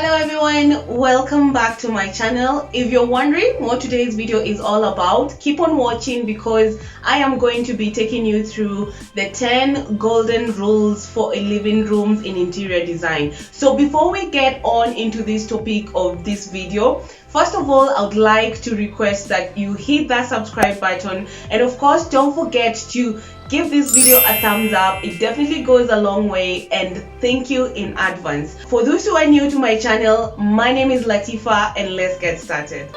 Hello everyone, welcome back to my channel. If you're wondering what today's video is all about, keep on watching because I am going to be taking you through the 10 golden rules for living rooms in interior design. So before we get on into this topic of this video, first of all, I would like to request that you hit that subscribe button, and of course don't forget to give this video a thumbs up. It definitely goes a long way, and thank you in advance. For those who are new to my channel, my name is Latifah and let's get started.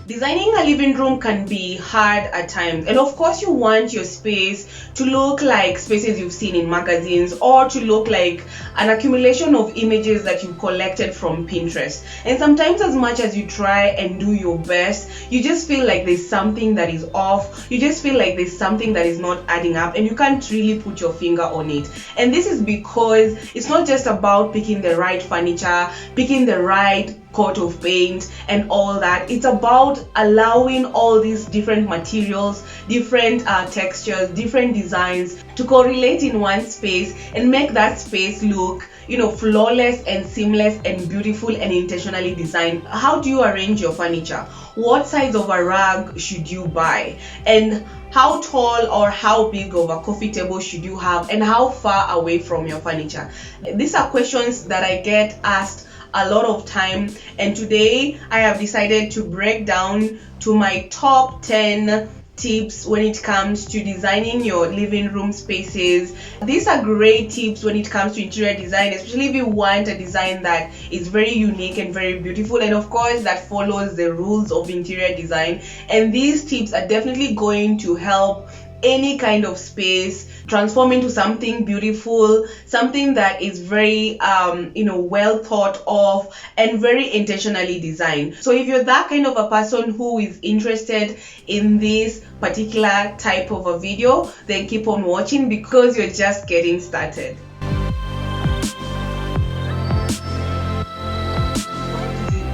Designing a living room can be hard at times, and of course you want your space to look like spaces you've seen in magazines or to look like an accumulation of images that you collected from Pinterest. And sometimes, as much as you try and do your best, you just feel like there's something that is off. You just feel like there's something that is not adding up and you can't really put your finger on it. And this is because it's not just about picking the right furniture, picking the right coat of paint and all that. It's about allowing all these different materials, different textures, different designs to correlate in one space and make that space look, flawless and seamless and beautiful and intentionally designed. How do you arrange your furniture? What size of a rug should you buy? And how tall or how big of a coffee table should you have? And how far away from your furniture? These are questions that I get asked a lot of time, and today I have decided to break down to my top 10 tips when it comes to designing your living room spaces. These are great tips when it comes to interior design, especially if you want a design that is very unique and very beautiful, and of course that follows the rules of interior design. And these tips are definitely going to help any kind of space transform into something beautiful, something that is very well thought of and very intentionally designed. So if you're that kind of a person who is interested in this particular type of a video, then keep on watching because you're just getting started.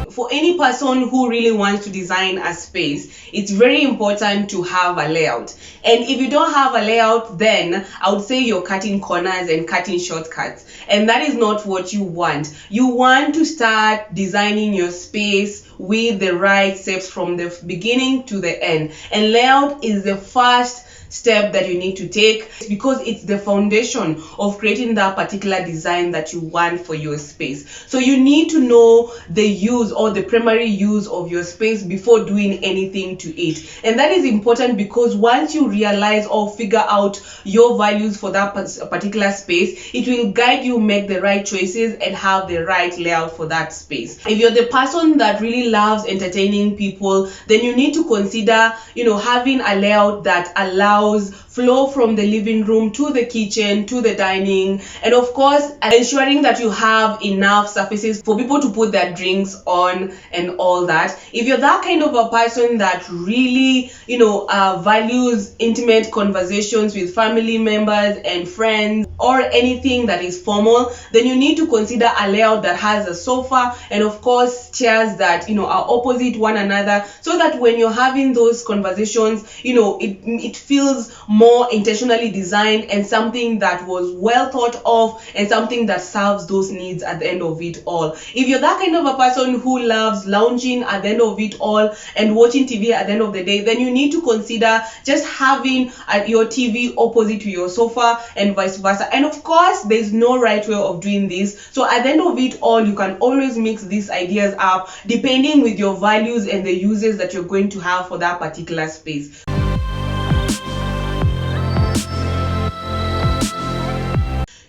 For any person who really wants to design a space, it's very important to have a layout. And if you don't have a layout, then I would say you're cutting corners and cutting shortcuts. And that is not what you want. You want to start designing your space with the right steps from the beginning to the end. And layout is the first step that you need to take because it's the foundation of creating that particular design that you want for your space. So you need to know the use or the primary use of your space before doing anything to it. And that is important because once you realize or figure out your values for that particular space, it will guide you make the right choices and have the right layout for that space. If you're the person that really loves entertaining people, then you need to consider having a layout that allows flow from the living room to the kitchen to the dining, and of course ensuring that you have enough surfaces for people to put their drinks on and all that. If you're that kind of a person that really values intimate conversations with family members and friends or anything that is formal, then you need to consider a layout that has a sofa and of course chairs that are opposite one another, so that when you're having those conversations, it feels more intentionally designed and something that was well thought of and something that serves those needs at the end of it all. If you're that kind of a person who loves lounging at the end of it all and watching TV at the end of the day, then you need to consider just having your TV opposite to your sofa and vice versa. And of course there's no right way of doing this, so at the end of it all you can always mix these ideas up depending with your values and the uses that you're going to have for that particular space.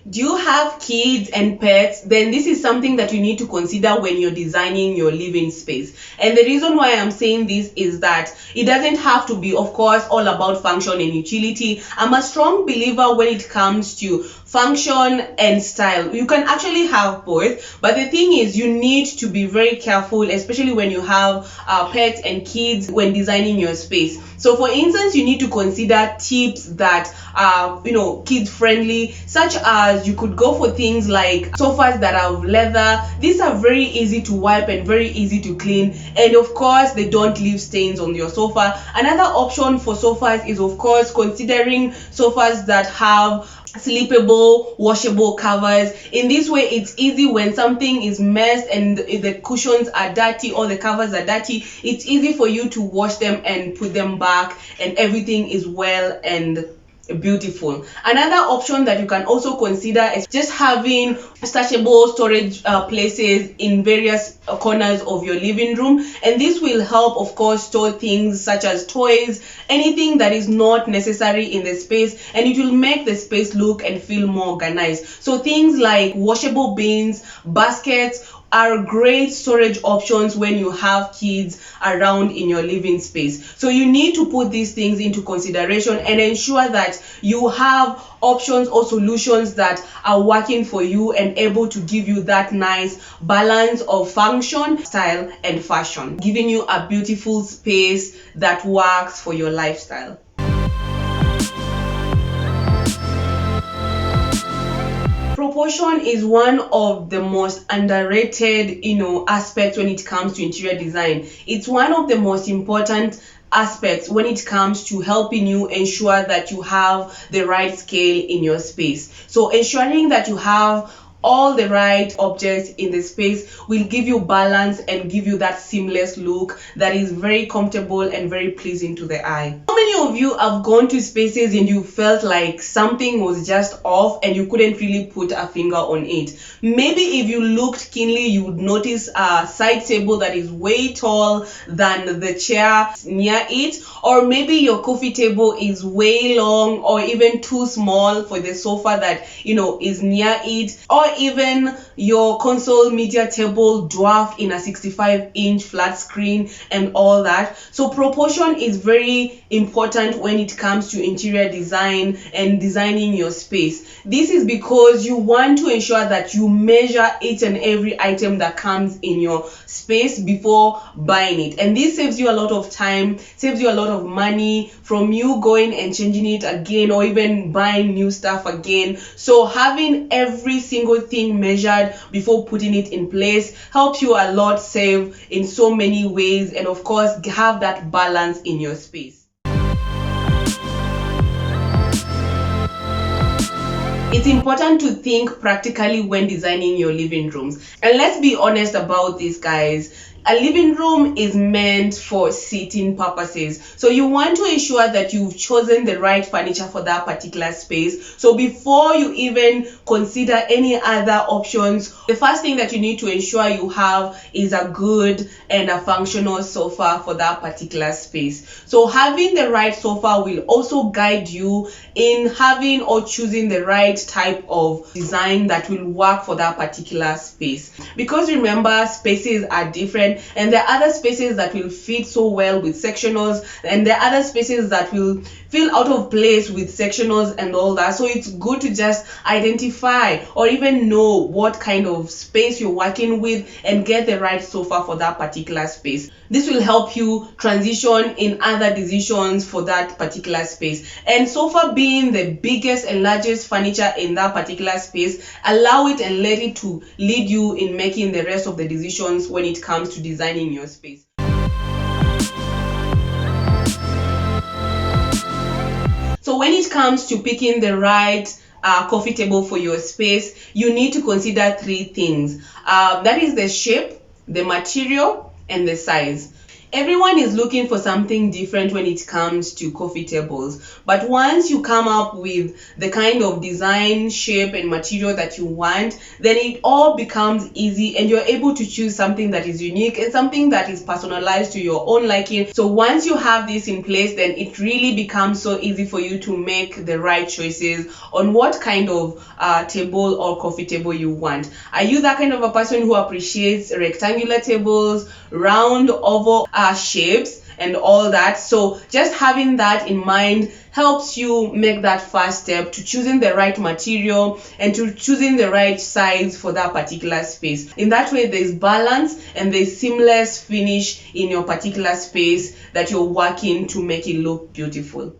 Do you have kids and pets? Then this is something that you need to consider when you're designing your living space. And the reason why I'm saying this is that it doesn't have to be, of course, all about function and utility. I'm a strong believer when it comes to function and style. You can actually have both, but the thing is you need to be very careful, especially when you have pets and kids, when designing your space. So for instance, you need to consider tips that are kid friendly, such as you could go for things like sofas that are leather. These are very easy to wipe and very easy to clean, and of course they don't leave stains on your sofa. Another option for sofas is of course considering sofas that have sleepable, washable covers. In this way, it's easy when something is messed and the cushions are dirty or the covers are dirty. It's easy for you to wash them and put them back, and everything is well and beautiful. Another option that you can also consider is just having stackable storage places in various corners of your living room, and this will help, of course, store things such as toys, anything that is not necessary in the space, and it will make the space look and feel more organized. So things like washable bins, baskets are great storage options when you have kids around in your living space. So you need to put these things into consideration and ensure that you have options or solutions that are working for you and able to give you that nice balance of function, style, and fashion, giving you a beautiful space that works for your lifestyle. Proportion is one of the most underrated, aspects when it comes to interior design. It's one of the most important aspects when it comes to helping you ensure that you have the right scale in your space. So ensuring that you have all the right objects in the space will give you balance and give you that seamless look that is very comfortable and very pleasing to the eye. How many of you have gone to spaces and you felt like something was just off and you couldn't really put a finger on it? Maybe if you looked keenly, you would notice a side table that is way tall than the chair near it, or maybe your coffee table is way long or even too small for the sofa that is near it, or even your console media table dwarfed in a 65-inch flat screen and all that. So proportion is very important when it comes to interior design and designing your space. This is because you want to ensure that you measure each and every item that comes in your space before buying it, and this saves you a lot of time, saves you a lot of money from you going and changing it again or even buying new stuff again. So having every single thing measured before putting it in place helps you a lot save in so many ways, and of course have that balance in your space. It's important to think practically when designing your living rooms. And let's be honest about this, guys. A living room is meant for seating purposes. So you want to ensure that you've chosen the right furniture for that particular space. So before you even consider any other options, the first thing that you need to ensure you have is a good and a functional sofa for that particular space. So having the right sofa will also guide you in having or choosing the right type of design that will work for that particular space. Because remember, spaces are different, and there are other spaces that will fit so well with sectionals, and there are other spaces that will feel out of place with sectionals and all that. So it's good to just identify or even know what kind of space you're working with and get the right sofa for that particular space. This will help you transition in other decisions for that particular space. And sofa being the biggest and largest furniture in that particular space, allow it and let it to lead you in making the rest of the decisions when it comes to designing your space. So when it comes to picking the right coffee table for your space, you need to consider three things. That is the shape, the material, and the size. Everyone is looking for something different when it comes to coffee tables, but once you come up with the kind of design, shape, and material that you want, then it all becomes easy and you're able to choose something that is unique and something that is personalized to your own liking. So once you have this in place, then it really becomes so easy for you to make the right choices on what kind of table or coffee table you want. Are you that kind of a person who appreciates rectangular tables, round, oval shapes, and all that? So just having that in mind helps you make that first step to choosing the right material and to choosing the right size for that particular space. In that way, there's balance and there's seamless finish in your particular space that you're working to make it look beautiful.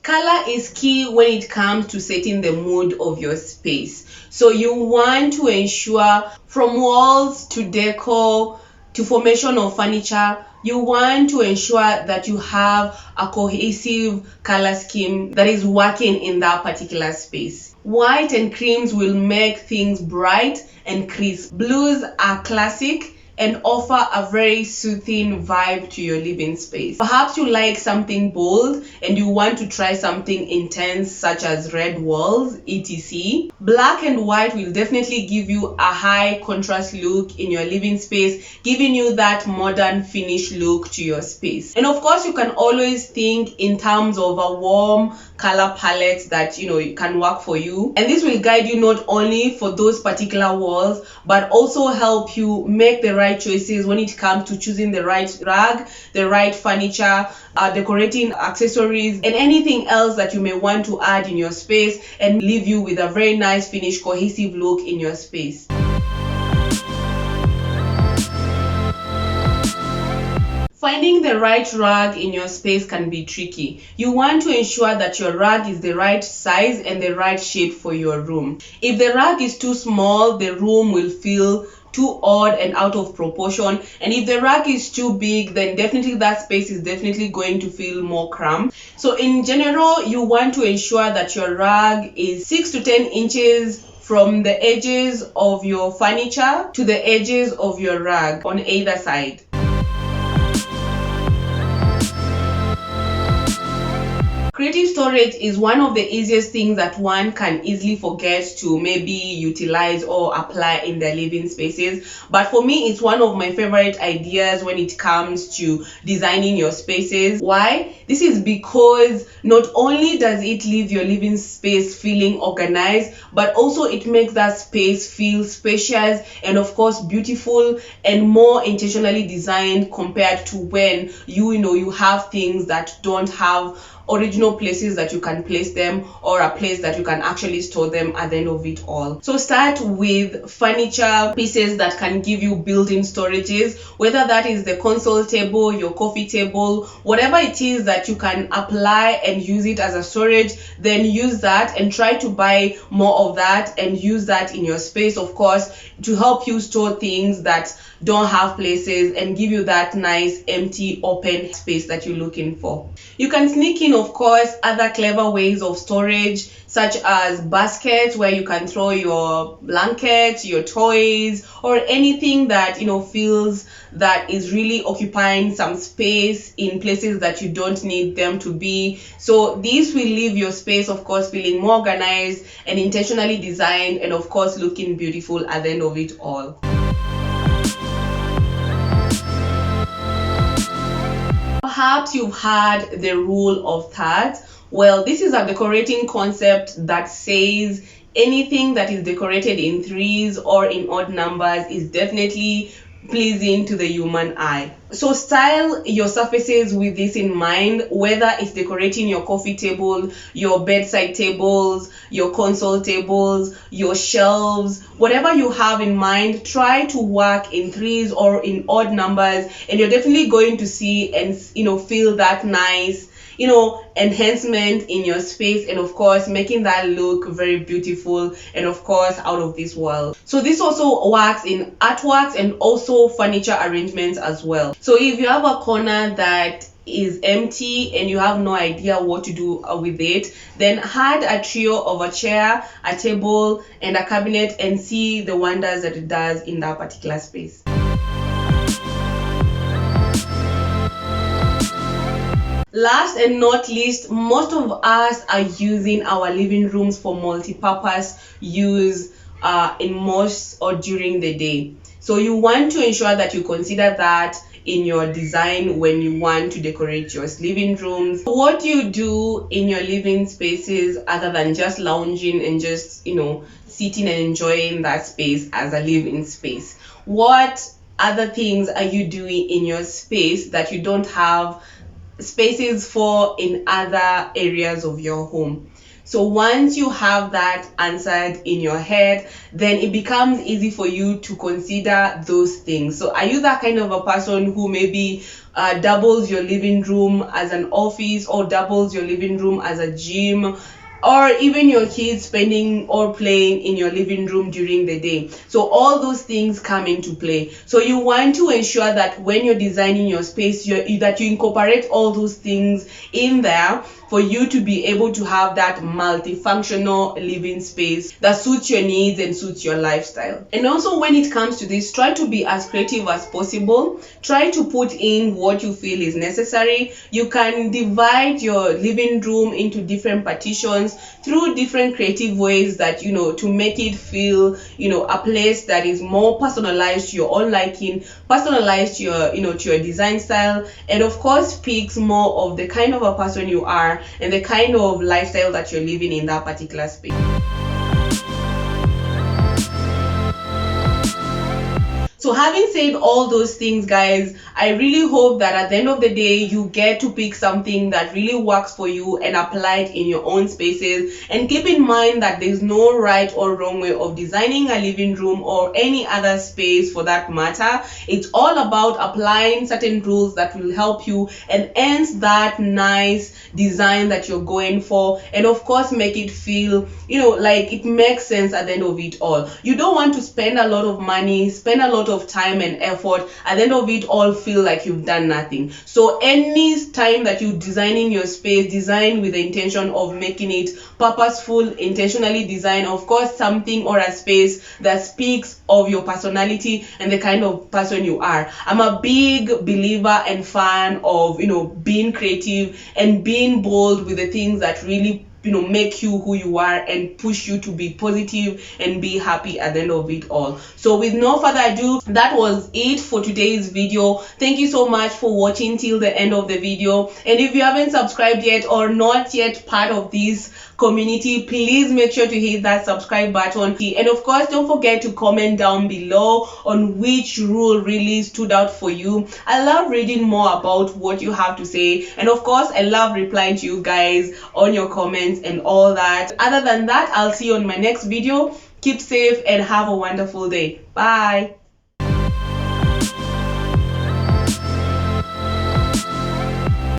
Color is key when it comes to setting the mood of your space. So you want to ensure from walls to decor to formation of furniture, You want to ensure that you have a cohesive color scheme that is working in that particular space. White and creams will make things bright and crisp. Blues are classic and offer a very soothing vibe to your living space. Perhaps you like something bold and you want to try something intense such as red walls, etc. Black and white will definitely give you a high contrast look in your living space, giving you that modern finish look to your space. And of course, you can always think in terms of a warm color palette that it can work for you, and this will guide you not only for those particular walls but also help you make the right choices when it comes to choosing the right rug, the right furniture, decorating accessories, and anything else that you may want to add in your space and leave you with a very nice finished cohesive look in your space. Finding the right rug in your space can be tricky. You want to ensure that your rug is the right size and the right shape for your room. If the rug is too small, the room will feel too odd and out of proportion, and if the rug is too big, then definitely that space is definitely going to feel more cramped. So in general, you want to ensure that your rug is 6 to 10 inches from the edges of your furniture to the edges of your rug on either side. Creative storage is one of the easiest things that one can easily forget to maybe utilize or apply in their living spaces. But for me, it's one of my favorite ideas when it comes to designing your spaces. Why? This is because not only does it leave your living space feeling organized, but also it makes that space feel spacious and of course beautiful and more intentionally designed compared to when you have things that don't have original places that you can place them or a place that you can actually store them at the end of it all. So start with furniture pieces that can give you built-in storages, whether that is the console table, your coffee table, whatever it is that you can apply and use it as a storage, then use that and try to buy more of that and use that in your space, of course, to help you store things that don't have places and give you that nice empty open space that you're looking for. You can sneak in, of course, other clever ways of storage such as baskets where you can throw your blankets, your toys, or anything that feels that is really occupying some space in places that you don't need them to be. So this will leave your space, of course, feeling more organized and intentionally designed and of course looking beautiful at the end of it all. Perhaps you've heard the rule of thirds. Well, this is a decorating concept that says anything that is decorated in threes or in odd numbers is definitely pleasing to the human eye. So style your surfaces with this in mind, whether it's decorating your coffee table, your bedside tables, your console tables, your shelves, whatever you have in mind, try to work in threes or in odd numbers, and you're definitely going to see and feel that nice enhancement in your space, and of course making that look very beautiful and of course out of this world. So this also works in artworks and also furniture arrangements as well. So if you have a corner that is empty and you have no idea what to do with it, then add a trio of a chair, a table, and a cabinet and see the wonders that it does in that particular space. Last and not least, most of us are using our living rooms for multi-purpose use in most or during the day. So you want to ensure that you consider that in your design when you want to decorate your living rooms. What do you do in your living spaces other than just lounging and just sitting and enjoying that space as a living space? What other things are you doing in your space that you don't have spaces for in other areas of your home? So once you have that answered in your head, then it becomes easy for you to consider those things. So are you that kind of a person who maybe doubles your living room as an office or doubles your living room as a gym? or even your kids spending or playing in your living room during the day. So all those things come into play. So you want to ensure that when you're designing your space, that you incorporate all those things in there for you to be able to have that multifunctional living space that suits your needs and suits your lifestyle. And also, when it comes to this, try to be as creative as possible. Try to put in what you feel is necessary. You can divide your living room into different partitions through different creative ways that, to make it feel, a place that is more personalized to your own liking, personalized to your design style, and of course speaks more of the kind of a person you are and the kind of lifestyle that you're living in that particular space. So having said all those things, guys, I really hope that at the end of the day, you get to pick something that really works for you and apply it in your own spaces. And keep in mind that there's no right or wrong way of designing a living room or any other space for that matter. It's all about applying certain rules that will help you and enhance that nice design that you're going for, and of course make it feel, like it makes sense at the end of it all. You don't want to spend a lot of money, spend a lot of time and effort, at the end of it all feel like you've done nothing. So any time that you're designing your space, design with the intention of making it purposeful, intentionally design, of course, something or a space that speaks of your personality and the kind of person you are. I'm a big believer and fan of, being creative and being bold with the things that really make you who you are and push you to be positive and be happy at the end of it all. So with no further ado, that was it for today's video. Thank you so much for watching till the end of the video. And if you haven't subscribed yet or not yet part of this community, please make sure to hit that subscribe button, and of course don't forget to comment down below on which rule really stood out for you. I love reading more about what you have to say, and of course I love replying to you guys on your comments and all that. Other than that, I'll see you on my next video. Keep safe and have a wonderful day. Bye.